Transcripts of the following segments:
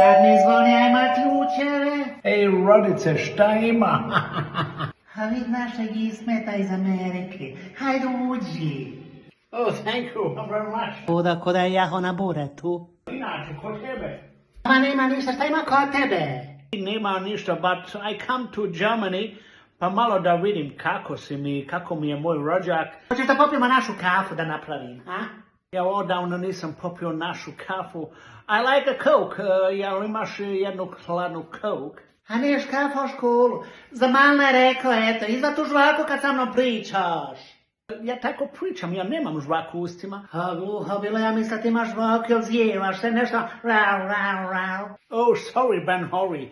Radni zvoni, ajma ključeve. Ej, Rodice, šta ima? A vid našeg Ismeta iz Amerike. Hajde uđi. Oh, thank you very much. Ko da je jaho na buretu. Inače, kod tebe. Ma nema ništa, šta ima kod tebe? Nema ništa, but I come to Germany, pa malo da vidim kako mi je moj rođak. Hoćeš da popijemo našu kafu da napravim, a? Ja odavno nisam popio našu kafu. I like a Coke. Jel imaš jednu hladnu Coke? A neš kafu u školu. Za malo je rekao, eto, izva tu žvaku kad sa mnom pričaš. Ja tako pričam, ja nemam žvaku u ustima. A gluho bilo, ja mislim da ti imaš žvaku ili zjevaš se nešto rau. Oh, sorry, Ben Hori.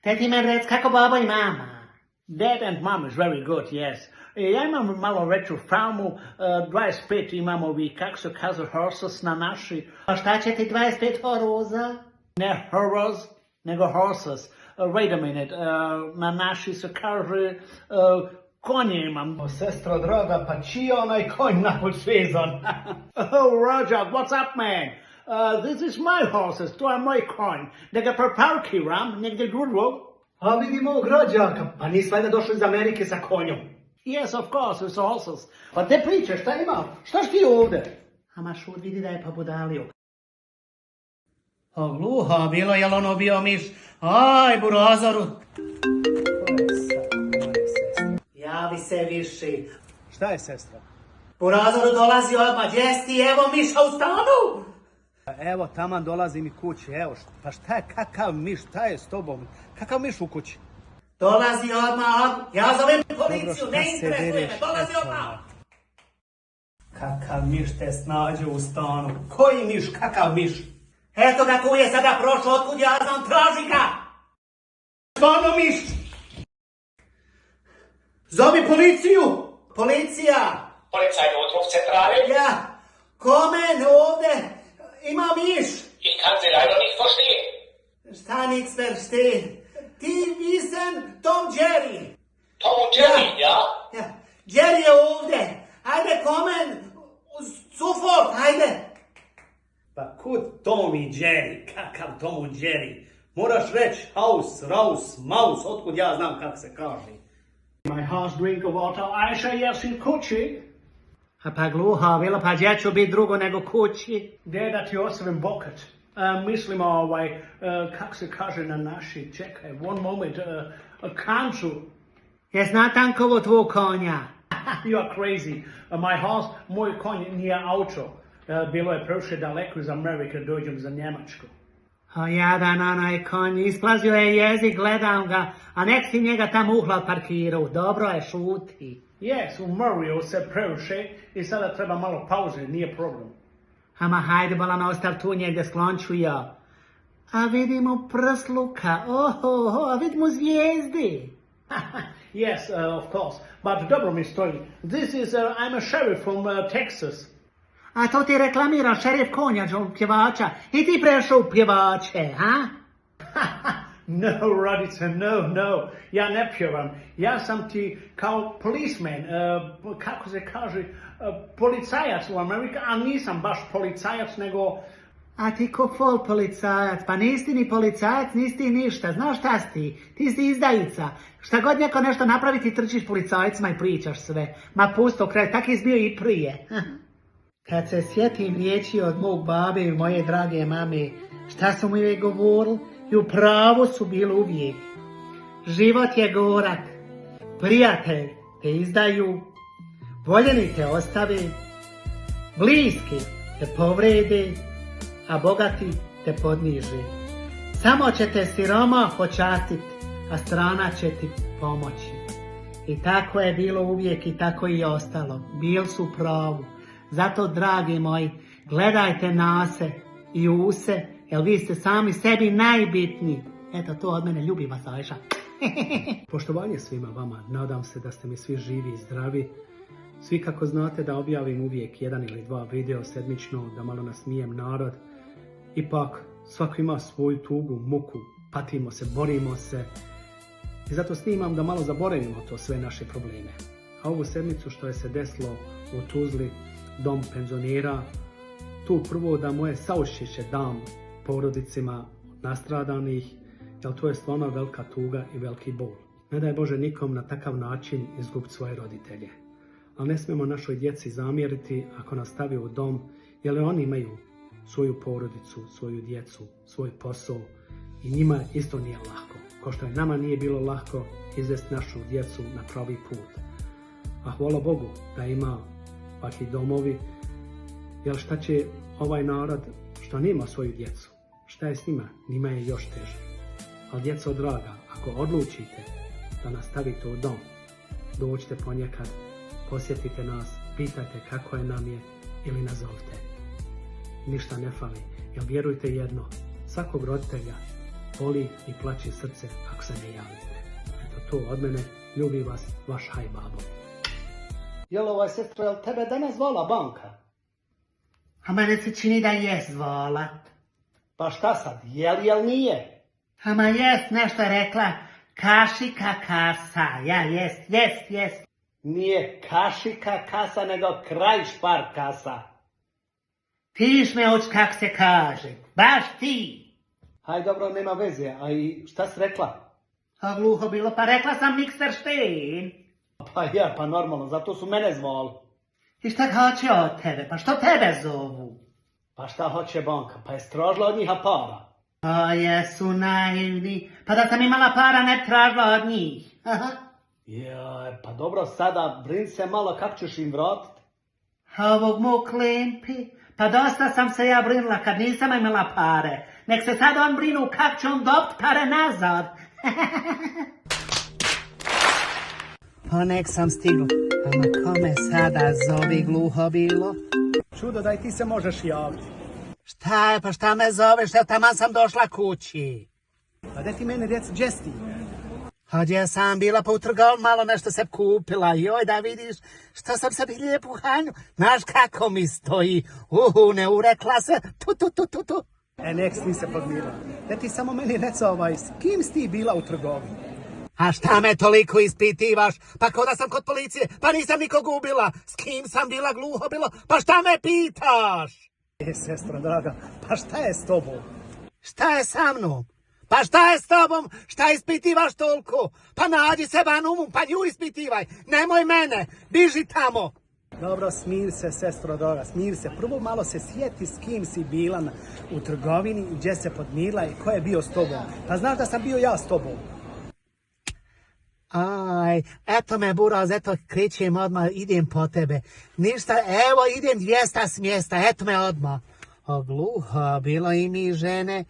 Te ti me rec, kako baba i mama? Dad and mom is very good, yes. Ja imam malo veću farmu, 25 imamo ovi, kako se kaže, horses na naši. A šta će ti 25 horoza? Ne horses, nego horses. Wait a minute, na naši se kaže, konje imam. Sestro droga, pa čiji onaj konj napod svezan? Oh, Roger, what's up, man? This is my horses, to je moj konj. Da ga preparkiram negdje drugo. A vidi mog rođaka, pa nisi valjda došao iz Amerike sa konjom. Yes, of course, it's horses. Pa te priče, šta ima? Šta ti ovde? Ama šut vidi da je pa budalio. O gluho bilo, jel ono bio miš? Aj, burazoru. Javi se više. Šta je, sestra? Burazoru dolazi odmah, džesti, evo miša u stanu. Evo, taman dolazi mi kući, evo, pa šta je, kakav miš, šta je s tobom? Kakav miš u kući? Dolazi odmah, ja zovem policiju, Dobro, ne šta se interesuje me, dereš, dolazi eto, odmah. Kakav miš te snađe u stanu? Koji miš, kakav miš? Eto ga tu je sada prošlo, otkud ja znam, traži ga. Stvarno miš? Zovi policiju! Policija! Polizei Notrufzentrale? Ja, komen ovdje, ima miš. Ich kann Sie leider nicht verstehen. Šta niks verstehen? Ti visen Tom Jerry. Tom und Jerry, ja? Ja, Jerry je ovdje. Hajde, komen, sofort, hajde. Pa kud Tom i Jerry? Kakav Tom i Jerry? Moraš reći house, rouse, mouse, otkud ja znam kako se kaže. My house drink of water, Aisha, jesi kući? A pa gluha, bilo pa gdje ću biti drugo nego kući? Gdje da ti ostavim bokat? Mislimo, kako se kaže na naši, čekaj, one moment, kanču. Je zna Tankovo tvoj konja? You are crazy. My house, moj konj nije auto. Bilo je prošle daleko iz Amerike, dođem za Njemačku. O jadan onaj konj, isplazio je jezik, gledam ga, a nek si njega tam uhla parkirao, dobro je, šuti. Yes, umorio se previše i sada treba malo pauze, nije problem. Ama hajde bolan ostav tu njegdje sklonču ja. A vidimo prsluka, a vidimo zvijezdi. Yes, of course, but dobro mi stoji. This is, I'm a sheriff from Texas. A to ti reklamira šerif konja, pjevača, i ti prešao u pjevače, ha? No, Radice, no, ja ne pjevam. Ja sam ti kao policeman, kako se kaže, policajac u Amerika, a nisam baš policajac, nego... A ti ko fol policajac, pa nisi ni policajac, nisi ti ništa, znaš šta si ti? Ti si izdajica. Šta god neko nešto napravi, ti trčiš policajcima i pričaš sve. Ma pusto kraj, tak je bio i prije. Kad se sjetim riječi od mog babe i moje drage mame, šta su mi uvijek govorili? I u pravu su bili uvijek. Život je gorak, prijatelj te izdaju, voljeni te ostave, bliski te povrede, a bogati te podniže. Samo će te siroma počastiti, a strana će ti pomoći. I tako je bilo uvijek i tako i ostalo. Bili su u pravu. Zato, dragi moji, gledajte na se i u se, jer vi ste sami sebi najbitniji. Eto, to od mene, ljubi vas, Ajša. Poštovanje svima vama, nadam se da ste mi svi živi i zdravi. Svi kako znate da objavim uvijek 1 ili 2 video sedmično, da malo nasmijem narod. Ipak, svako ima svoju tugu, muku, patimo se, borimo se. I zato snimam da malo zaboravimo to sve naše probleme. A ovu sedmicu što je se desilo u Tuzli, dom penzionera, tu prvo da moje saušćiće dam porodicima nastradanih, jer to je stvarno velika tuga i veliki bol. Ne daj Bože nikom na takav način izgubiti svoje roditelje. Ali ne smijemo našoj djeci zamjeriti ako nas stavi u dom, jer oni imaju svoju porodicu, svoju djecu, svoj posao i njima isto nije lako. Ko što je nama nije bilo lako izvesti našu djecu na pravi put. A hvala Bogu da ima ovakvi domovi, jer šta će ovaj narod što nema svoju djecu? Šta je s njima? Njima je još teže. Ali djeco draga, ako odlučite da nas stavite u dom, dođite ponekad, posjetite nas, pitajte kako je nam je ili nazovite. Ništa ne fali, jer vjerujte jedno, svakog roditelja boli i plaće srce ako se ne javite. Eto to od mene, ljubi vas, vaš Hajbabo. Jel sestro, jel tebe danas zvala banka? A mene se čini da je zvala. Pa šta sad, jel nije? Ama jest, nešto je rekla, kašika kasa, ja jest. Nije kašika kasa, nego krajšpar kasa. Tiš me uč kak se kaže, baš ti. Haj dobro, nema veze, a i šta si rekla? A gluho bilo, pa rekla sam Niksteršten. Pa normalno, zato su mene zvali. I šta hoće od tebe, pa što tebe zovu? Pa šta hoće banka, pa je stražila od njiha para. A jesu naivni, pa da sam imala para ne tražila od njih. Jaj, pa dobro, sada brin se malo kako ćeš im vratit. Ovog mu klimpi, pa dosta sam se ja brinula kad nisam imala pare. Nek se sad on brinu kak će on dobit pare nazad. Pa nek sam stigla. Ama kome sada zovi gluho bilo? Čudo da i ti se možeš javiti. Šta je, pa šta me zoveš, ja taman sam došla kući. Pa da ti meni reci, gdje si ti? A gdje sam bila pa u trgovini, malo nešto se kupila. Joj, da vidiš što sam sebi lijepu hanju. Znaš kako mi stoji. Ne urekla se. Tu. Nek si se podmirila. Da ti samo meni reci s kim si ti bila u trgovini? A šta me toliko ispitivaš? Pa ko da sam kod policije, pa nisam nikog ubila. S kim sam bila, gluho bilo, pa šta me pitaš? Sestra draga, pa šta je s tobom? Šta je sa mnom? Pa šta je s tobom? Šta ispitivaš toliko? Pa nađi se van umom, pa nju ispitivaj. Nemoj mene, biži tamo. Dobro, smir se, sestro draga, smir se. Prvo malo se sjeti s kim si bila u trgovini, gdje se podmirila i ko je bio s tobom. Pa znaš da sam bio ja s tobom. Aj, eto me buraz, eto krećem odmah, idem po tebe. Ništa, evo idem 200 s mjesta, eto me odmah. O gluho, bilo i mi žene.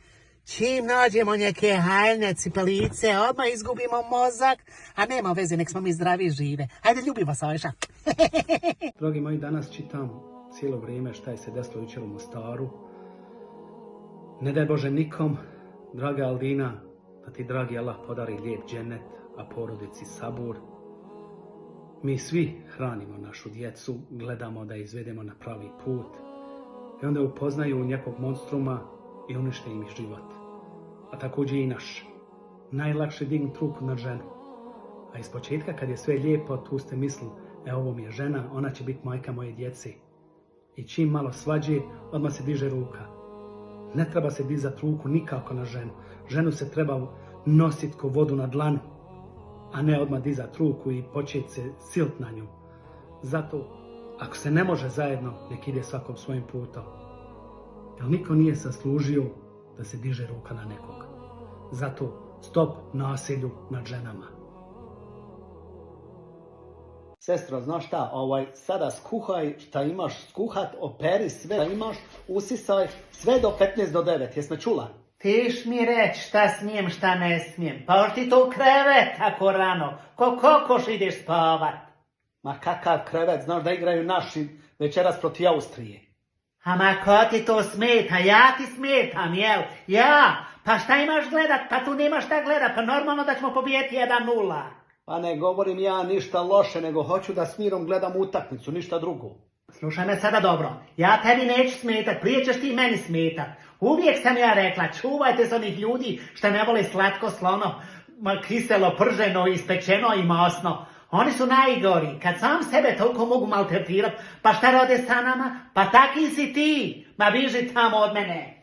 Čim nađemo neke haljne cipelice, odmah izgubimo mozak, a nema veze, nek smo mi zdravi i žive. Ajde, ljubi vas, Ajša. Dragi moji, danas čitam cijelo vrijeme šta je se desilo jučer u Mostaru. Ne daj Bože nikom, draga Aldina, da ti dragi Allah podari lijep džennet, a porodici sabur. Mi svi hranimo našu djecu, gledamo da izvedemo na pravi put i onda upoznaju nekog monstruma i unište im život. A također i naš. Najlakše dignuti ruku na ženu. A iz početka kad je sve lijepo, tu ste mislili, ovo mi je žena, ona će biti majka moje djeci. I čim malo svađe, odmah se diže ruka. Ne treba se dizati ruku nikako na ženu. Ženu se treba nositi ko vodu na dlanu, a ne odmah dizati ruku i početi se silt na nju. Zato, ako se ne može zajedno, nek ide svakom svojim putom. Jer niko nije zaslužio da se diže ruka na nekog. Zato, stop nasilju nad ženama. Sestro, znaš šta, sada skuhaj šta imaš skuhat, operi sve šta imaš, usisaj sve do 15 do 9, jesme čula? Tiš mi reći šta smijem, šta ne smijem. Pa još ti to u krevet tako rano. Ko kokoš ideš spavat? Ma kakav krevet, znaš da igraju naši večeras protiv Austrije. Ama ko ti to smeta? Ja ti smetam, jel? Ja? Pa šta imaš gledat? Pa tu nemaš šta gledat. Pa normalno da ćemo pobijeti 1-0. Pa ne govorim ja ništa loše, nego hoću da s mirom gledam utakmicu, ništa drugo. Slušaj me sada dobro. Ja tebi neću smetat, prije ćeš ti meni smetat. Uvijek sam ja rekla, čuvajte se onih ljudi što ne vole slatko slono, kiselo, prženo, ispečeno i masno. Oni su najgori. Kad sam sebe toliko mogu maltretirat, pa šta rode sa nama? Pa taki si ti. Ma biži tamo od mene.